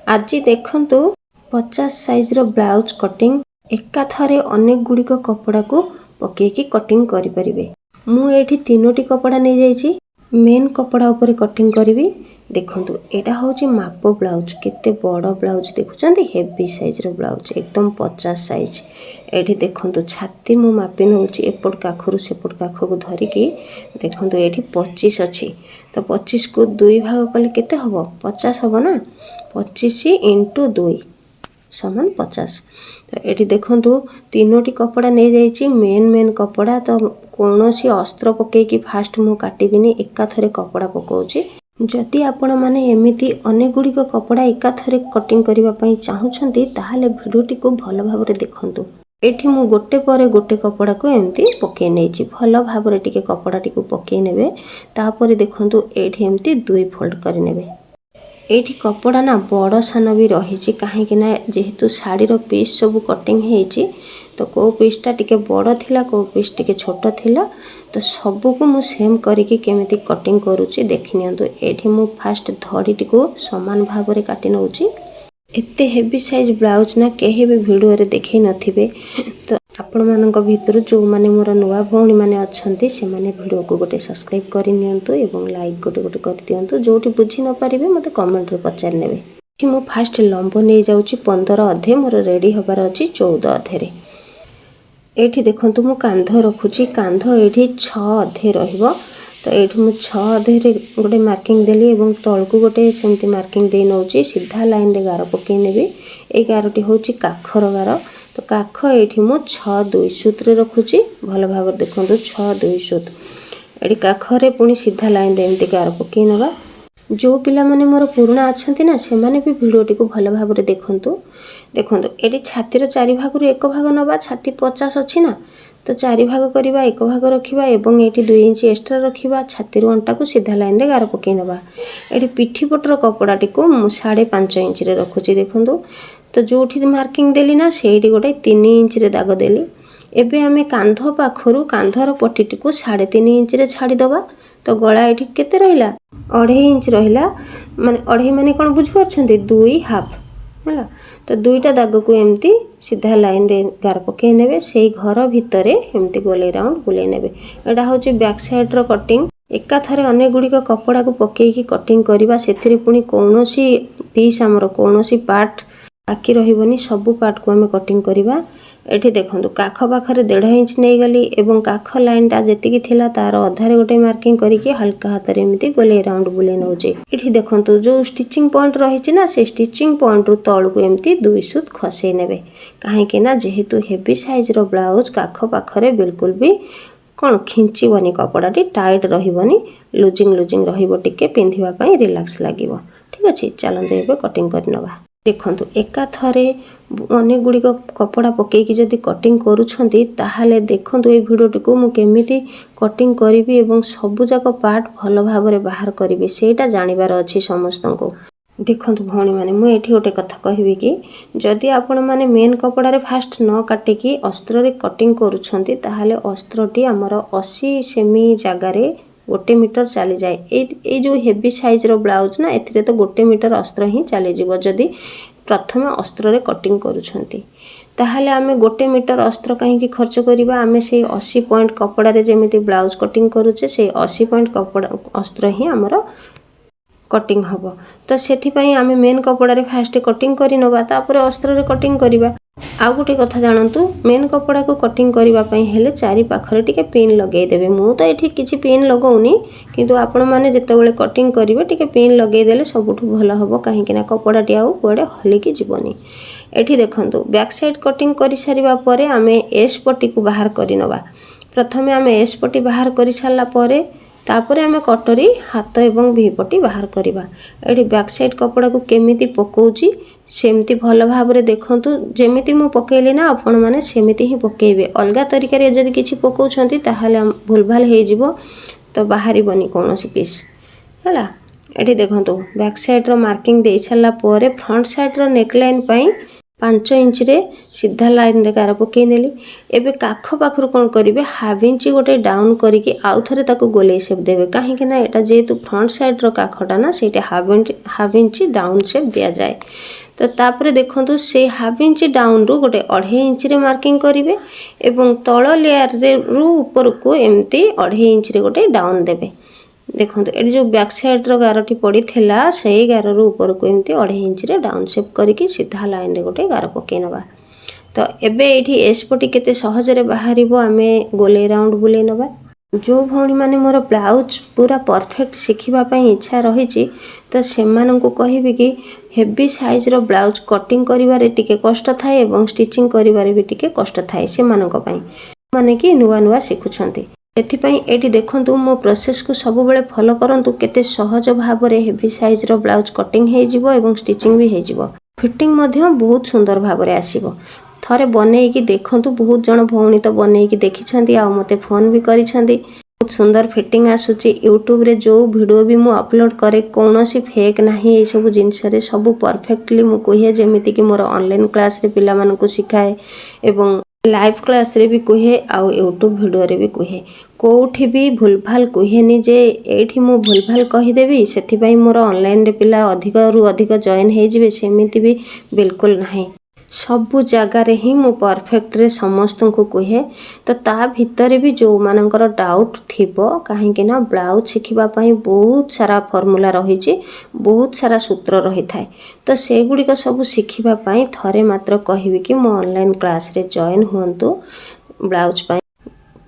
आज देखंतु 50 साइज रो blouse cutting एका थरे अनेक गुड़िक कपड़ा को पकेकी कटिंग करि परिबे। मु एठी तीनोटी कपड़ा नै जाइछि मेन कपड़ा ऊपर कटिंग करिवि। देखंतु एटा होछि माप ब्लाउज केते बड़ ब्लाउज देखुचंती हेवी साइज रो ब्लाउज एकदम 50 साइज। एठी देखंतु छाती मु मापि नउछि एपट काखरु सेपट काखको धरि कि देखंतु एठी 25 अछि तो 25 को 2 भाग कले केते हबो 50 हबो ना 25 इंटू 2 समान 50। तो एठी देखंतु तीनोटी कपड़ा नै जाइछि मेन कपड़ा तो कोनोसी अस्त्र पके कि फास्ट मु काटिबिनी एका थरे कपड़ा पकोछि। जदि आपण माने एमिति अनेक गुडी को कपड़ा एका थरे कटिंग करिवा पई चाहुछंती ताहाले भिडियोटी को भलो भाबरे देखंतु। एठी मु गोटे परे गोटे कपड़ा को एमती पके नेछि भलो भाबरे टिके कपड़ा टिको पके नेबे तापरे देखंतु एठी एमती दुई फोल्ड करि नेबे। एठी कपड़ा ना बड़ सान भी रही कहीं ना जेहेतु शाड़ी रो पीस सब कटिंग हेची तो को पीसटा टिके बड़ थिला को पीस टिके छोट थिला तो सबको मु सेम करिके केमिति कटिंग करूची देखि नियंतु। एठी मु फास्ट धड़ी टिको समान भाव रे काटि नउची। एते हेवी साइज ब्लाउज ना केहे भी वीडियो रे देखै नथिबे तो आपण मानक भितर जो माने मोर नुवा भौणी माने अछंती से माने वीडियो को गोटे सब्सक्राइब करि नियंतु एवं लाइक गोटे गोटे कर दियंतु। जोटी बुझी न परिबे मते कमेंट रे पचार नेबे। कि मु फास्ट लंब नै जाउची 15 अधे मोर रेडी होबार अछि 14 अधे रे। एठी देखंतु मु कांध रखुची कांध एठी 6 अधे रहइबो तो एठी मु 6 अधे रे गोटे मार्किंग देली एवं तळ को गोटे सेमती मार्किंग दे नउची सीधा लाइन रे गार पके नेबी। ए गारटी होची काखर गार तो काख एठी मु 6 2 सूत्र रखुची भलो भाव देखंतु 6 2 सूत्र एठी काखरे पुनी सीधा लाइन रे एमती गार पके नबा। जो पिला माने मोर पुराना अछंती ना से माने भी वीडियोटी को भलो भाव रे देखंतु। देखंतु एठी छाती रो चारि भाग रु एक भाग नबा छाती 50 अछि ना तो चारि भाग करिबा एक भाग रखिबा एवं एठी 2 इंच एक्स्ट्रा रखिबा छाती रो अंटा को सीधा लाइन रे गार पके नबा। एठी पिठी पटर कपड़ाटी को 5.5 इंच रे रखुची देखंतु तो जोठी मार्किंग देली ना सेठी गोटे 3 इंच रे दाग देली। एबे हमें कांध पाखरु कांधर पट्टीटी को 3.5 इंच रे छाड़ी दबा तो गळा एठी केते रहिला 2.5 इंच रहिला माने 2.5 माने कोन बुझ परछंती 2 हाफ होला तो दुईटा दाग को एमती सीधा लाइन रे गार पके नेबे सेही घर भितरे एमती गोले राउंड बुले नेबे। एटा होची बैक साइड रो कटिंग एका थरे अनेक गुडी को कपड़ा को पके की कटिंग करिबा सेथिरे पुनी कोनोसी पीस हमरो कोनोसी पार्ट बाकी रहिबनी सब पार्ट को हमें कटिंग करिबा। एठी देखंतु काख पाखरे 1.5 इंच नै गली एवं काख लाइन टा जेतिकी थिला तार अधारे गोटे मार्किंग करिके हल्का हाथ रे एमती गोले राउंड बुले नउजे। एठी देखंतु जो स्टिचिंग पॉइंट रहिछि ना से स्टिचिंग पॉइंट रु तळ को एमती 2 सूत खसे नेबे काहे के ना जेहेतु हेवी साइज रो ब्लाउज काख पाखरे बिल्कुल भी कोन खिंचीबनी कपड़ाटी टाइट रहिबनी लूजिंग रहिबो टिके पिंधिबा पई रिलैक्स लागिबो। ठीक अछि चलंतु एबे कटिंग कर नबा। देखंतु एका थरे अनेक गुडी कपड़ा पके कि जदि कटिंग करूछंती ताहाले देखंतु ए वीडियोटी को मु केमिति कटिंग करिवि एवं सब जाक पार्ट भलो भाबरे बाहर करिवि सेटा जानिबार अछि समस्तनको। देखंतु भौणी माने मु एठी गोटे कथा कहिबि कि जदि आपण माने मेन कपड़ा रे फास्ट न काटे कि अस्त्र रे कटिंग करूछंती ताहाले अस्त्रटी हमर 80 सेमी जागा रे 1 मीटर चली जाए। ए जो हेवी साइज रो ब्लाउज ना एथिरे तो 1 मीटर अस्त्र ही चली जीवो जदि प्रथम अस्त्र रे कटिंग करूछंती ताहाले आमे 1 मीटर अस्त्र कहीं की खर्च करिबा आमे से 80 पॉइंट कपड़ा रे जेमिति ब्लाउज कटिंग करूचे से 80 पॉइंट कपड़ा अस्त्र ही हमर कटिंग हबो तो सेथि पई आमे मेन कपड़ा रे फास्ट कटिंग करि नबा तापर अस्त्र रे कटिंग करिबा। आउ गोटे कथा जानतु मेन कपड़ा को कटिंग करिबा पई हेले चारि पाखरे टिके पिन लगेई देबे। मु तो एठी किछि पिन लगौनी किंतु आपण माने जेतेबेले कटिंग करिवे टिके पिन लगेई देले सबुठु भलो हबो काहे कि ना कपड़ाटी आउ कोडे हली की जीवनी। एठी देखंतु बैक साइड कटिंग करि सारिबा परे आमे एस पट्टी को बाहर करि नबा। प्रथमे आमे एस पट्टी बाहर करि सारला परे तापरे आमे कटरी हाथ एवं वी पट्टी बाहर करिबा। एठी बैक साइड कपड़ा को केमिति पकोउची सेमती भलो भाबरे देखंतु जेमिति मु पकेली ना आपण माने सेमिति ही पकेबे। अलगा तरीका रे जदि किछि पकोउछंती ताहाले भूलभाल हे जिवो तो बाहरी बनी कोनोसी पीस हला। एठी देखंतु बैक साइड रो मार्किंग दे छला परे फ्रंट साइड रो नेक लाइन पई 5 इंच रे सीधा लाइन रे गार पकई नेली। एबे काख पाखरु कोन करिवे हाफ इंच गोटे डाउन करिकी आउ थरे ताको गोले शेप देबे काहे कि ना एटा जेतु फ्रंट साइड रो काखटा ना सेटा हाफ इंच डाउन शेप दिया जाए। तो तापरे देखंतु से हाफ इंच डाउन रु गोटे 2.5 इंच रे मार्किंग करिवे एवं तळ लेयर रे रु ऊपर को एम्ति 2.5 इंच रे गोटे डाउन देबे। देखंतु एडी जो बैक साइड रो गारटी पड़ी थिला सेही गार रु ऊपर को एम्ति 2.5 इंच रे डाउन शेप करिकी सीधा लाइन रे गोटे गार पकई नबा। तो एबे एठी एस पटी केते सहज रे बाहरिबो आमे गोले राउंड बुले नबा। जो भौणी माने मोर ब्लाउज पूरा परफेक्ट शिखिबा पई इच्छा रहिछि तो सेमानंकु कहिबे कि हेवी साइज रो ब्लाउज कटिंग करिवारे टिके कष्ट थाए एवं स्टिचिंग करिवारे भी टिके कष्ट थाए सेमानंक पई माने कि नुवा नुवा शिखुछंती। एथिपाई एठी देखंतु मो प्रोसेस को सब बेले फॉलो करंतु केते सहज भाबरे हेवी साइज रो ब्लाउज कटिंग हे जिवो एवं स्टिचिंग भी हे जिवो। फिटिंग मध्य बहुत सुंदर भाबरे आसीबो। थरे बनै कि देखंतु बहुत जण भौणी तो बनै कि देखिछंती आ मते फोन भी करिछंती बहुत सुंदर फिटिंग आसुची। यूट्यूब रे जो वीडियो भी मु अपलोड करे कोनोसी फेक नाही ए सब जिंस रे सब परफेक्टली मु कहिए जेमिति कि मोर ऑनलाइन क्लास रे पिला मानन को सिखाए एवं लाइव क्लास रे भी कहे आ यूट्यूब वीडियो रे भी कहे कोठी भी भूलभाल कहेनी जे एठी मु भूलभाल कहि देबी सेथि पई मोर ऑनलाइन रे पिला अधिक रु अधिक जॉइन हे जिवे सेमिति भी बिल्कुल नाही। सबु जगह रे ही मु परफेक्ट रे समस्त को कहे। तो ता भितर भी जो मानकर डाउट थिबो काहे कि ना ब्लाउज शिखिबा पई बहुत सारा फार्मूला रही छि बहुत सारा सूत्र रही थाए। तो से गुडी को सब शिखिबा पई थरे मात्र कहिबी कि मो ऑनलाइन क्लास रे जॉइन हुंतु ब्लाउज पई।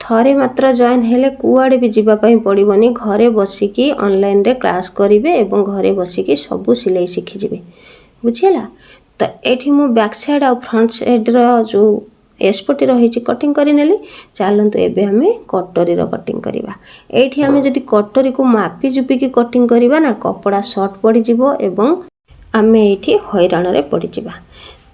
थरे मात्र जॉइन हेले कुआडे भी जीवा पई पड़िबोनी घरे बसिकी ऑनलाइन रे क्लास करिवे एवं घरे बसिकी सब सिलाई शिखि जिवे बुझिला। तो एठी मु बैक साइड और फ्रंट साइड रो जो एसपटी रही कटिंग करी नेली। चलतु एबे हमें कटोरी रो कटिंग करिबा। एठी हमें जदि कटोरी को मापी जुपी की कटिंग करिबा ना कपड़ा शॉर्ट पड़ी जिवो एवं आमे एठी हैरान रे पड़ी जिबा।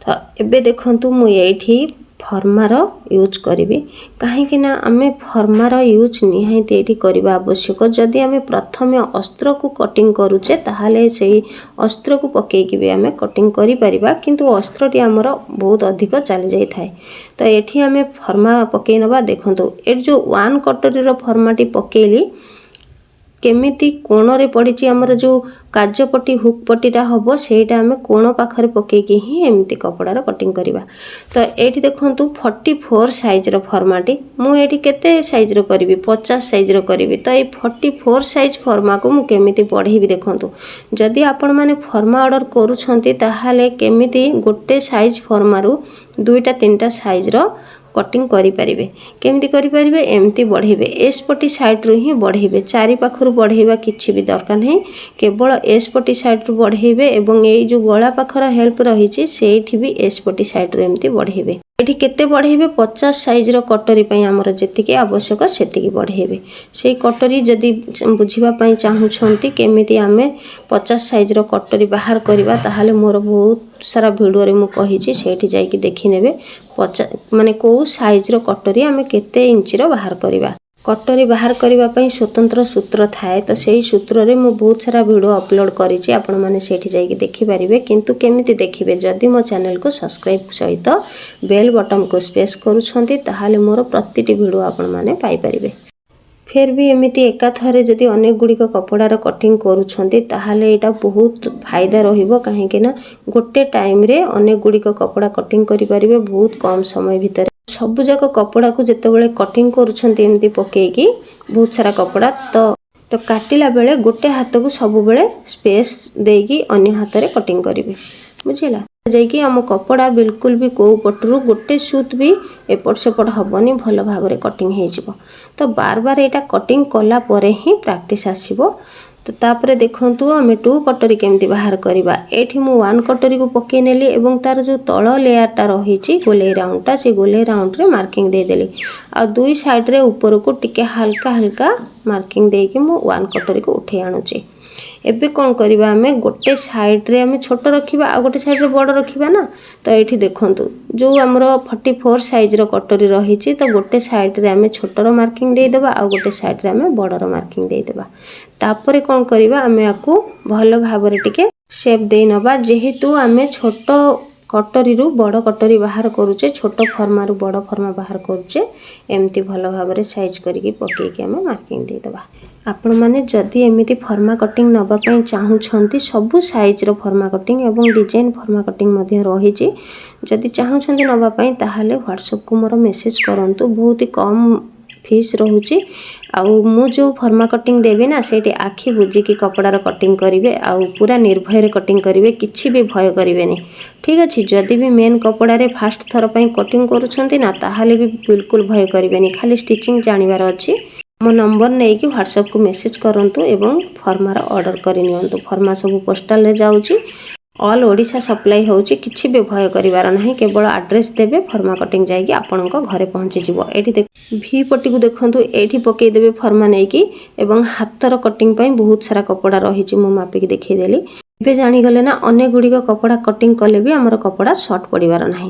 तो एबे देखंतु मु एठी फर्मार यूज करिबी काहे कि ना आमे फर्मार यूज निहायती एठी करिबा आवश्यक। जदि आमे प्रथमे अस्त्र को कटिंग करूचे ताहाले सेही अस्त्र को पकेई कि भी आमे कटिंग करि परिबा किंतु अस्त्रटी हमर बहुत अधिक चली जाई थाए। तो एठी आमे फर्मा पकेई नबा। देखंतु ए जो 1 कटोरी रो फर्माटी पकेइली केमिति कोण रे पड़ी हमर जो काजपट्टी हुक पट्टीटा हबो सेटा हमें कोण पाखरे पके कि ही एमती कपड़ार कटिंग करिबा। तो एठी देखंतु 44 साइज रो फर्माटी मु एठी केते साइज रो करिवि 50 साइज रो करिवि। तो ए 44 साइज फर्मा को मु केमिति बढ़ेबी देखंतु। जदि आपण माने फर्मा ऑर्डर करूछंती ताहाले केमिति गोटे साइज फर्मा रु 2टा 3टा साइज रो कटिंग करि परिबे। केमिति करि परिबे एमती बढ़ेबे एस पटी साइड रु ही बढ़ेबे चारि पाखरु बढ़ेबा किछि भी दरकार नहीं केवल एस पटी साइड रु बढ़ेबे एवं ए जो गळा पाखर हेल्प रहिछि सेठी भी एस पटी साइड रु एमती बढ़ेबे। एठी केते बढ़ेबे 50 साइज रो कटोरी पई हमर जेतिके आवश्यक सेतिके बढ़ेबे। सेही कटोरी जदि बुझिबा पई चाहुछंती केमिति आमे 50 साइज रो कटोरी बाहर करबा ताहाले मोर बहुत सारा वीडियो रे मु कहिछि सेठी जाई कि देखि नेबे 50 माने को साइज रो कटोरी आमे केते इंच रो बाहर करबा। कटोरी बाहर करबा पई स्वतंत्र सूत्र थाए। तो सेही सूत्र रे मु बहुत सारा वीडियो अपलोड करिछि आपण माने सेठी जाई कि देखि परिबे। किंतु केमिति देखिबे जदि मो चैनल को सब्सक्राइब सहित बेल बटन को प्रेस करूछंती ताहाले मोर प्रतिटी वीडियो आपण माने पाई परिबे। फिर भी एमिति एका थरे जदि अनेक गुड़िक कपड़ार कटिंग करूछंती ताहाले एटा बहुत फायदा रहिबो काहे कि ना गोटे टाइम रे अनेक गुड़िक कपड़ा कटिंग करि परिबे बहुत कम समय भितर। सब जाक कपड़ा को जेतेबेले कटिंग करूछंती एमती पकेकी बहुत सारा कपड़ा तो काटिला बेले गोटे हाथ को सब बेले स्पेस देकी अन्य हाथ रे कटिंग करिवे बुझिला। जाइकी हम कपड़ा बिल्कुल भी को पटरू गोटे सूत भी एपट सेपट हबनी भल भाव रे कटिंग हे जिवो। तो बार बार एटा कटिंग कला परे ही प्रैक्टिस आसीबो। तो तापरे देखंतु हमें 2 कटोरी केमती बाहर करबा। एठी मु 1 कटोरी को पके नेली एवं तार जो तळ लेयर टा रहिछि गोले राउंड टा से गोले राउंड रे मार्किंग दे देली आ दुई साइड रे ऊपर को टिके हल्का हल्का मार्किंग दे कि मु 1 कटोरी को उठे आनुची। एबे कोन करबा हमें गोटे साइड रे हमें छोट रखिबा आ गोटे साइड रे बड़ रखिबा ना। तो एठी देखंतु जो हमरो 44 साइज रो कटोरी रहिछि तो गोटे साइड रे हमें छोट रो मार्किंग दे देबा आ गोटे साइड रे हमें बड़ रो मार्किंग दे देबा। तापरे कोन करबा हमें आकु भलो भाबरे टिके शेप दे नबा। जेहेतु हमें छोट कटरी बड़ कटरी बाहर करुचे छोट फर्मा बड़ फर्मा बाहर करुचे एमती भल भाव साइज करके पकईकि आम मार्किंग देदेबा। आपण मैंने जदि एमती फर्मा कटिंग नापी चाहूँगी सबू साइज्र फर्मा कटिंग एवं डिजाइन फर्मा कटिंग रही जदि चाहूँगी नापी ताहले व्हाट्सएप को मोर मेसेज करूँ। बहुत ही कम फीस रोचे मु जो फर्मा कटिंग देवी ना से आखि बुझिकी कपड़ार कटिंग करेंगे आउ पूरा निर्भय कटिंग करेंगे किसी भी भय करेंगे। ठीक अच्छे जदि भी मेन कपड़ारे फास्ट थर पर कटिंग करुँच ना ताहले भी बिल्कुल भय करेंगे खाली स्टिचिंग जानिबार अच्छी। मो नंबर नहीं कि व्हाट्सएप को मेसेज करूँ एवं फर्मार ऑर्डर करनी फर्मा सब पोस्टाल रे जाऊँगी ऑल ओडिशा सप्लाई होउची किछि भी भय करिवार नाही केवल एड्रेस देबे फर्मा कटिंग जाइए आपणक घरे पहुँची जीवो। एठी देख भी पट्टी को देखंतु एठी पकई देबे फर्मा नहीं कि एवं हाथर कटिंग पई बहुत सारा कपड़ा रही मु मापिक देखई देली। एबे जानी गले ना अनेक गुडी कपड़ा कटिंग कले भी हमर कपड़ा शॉर्ट पड़िवार नाही।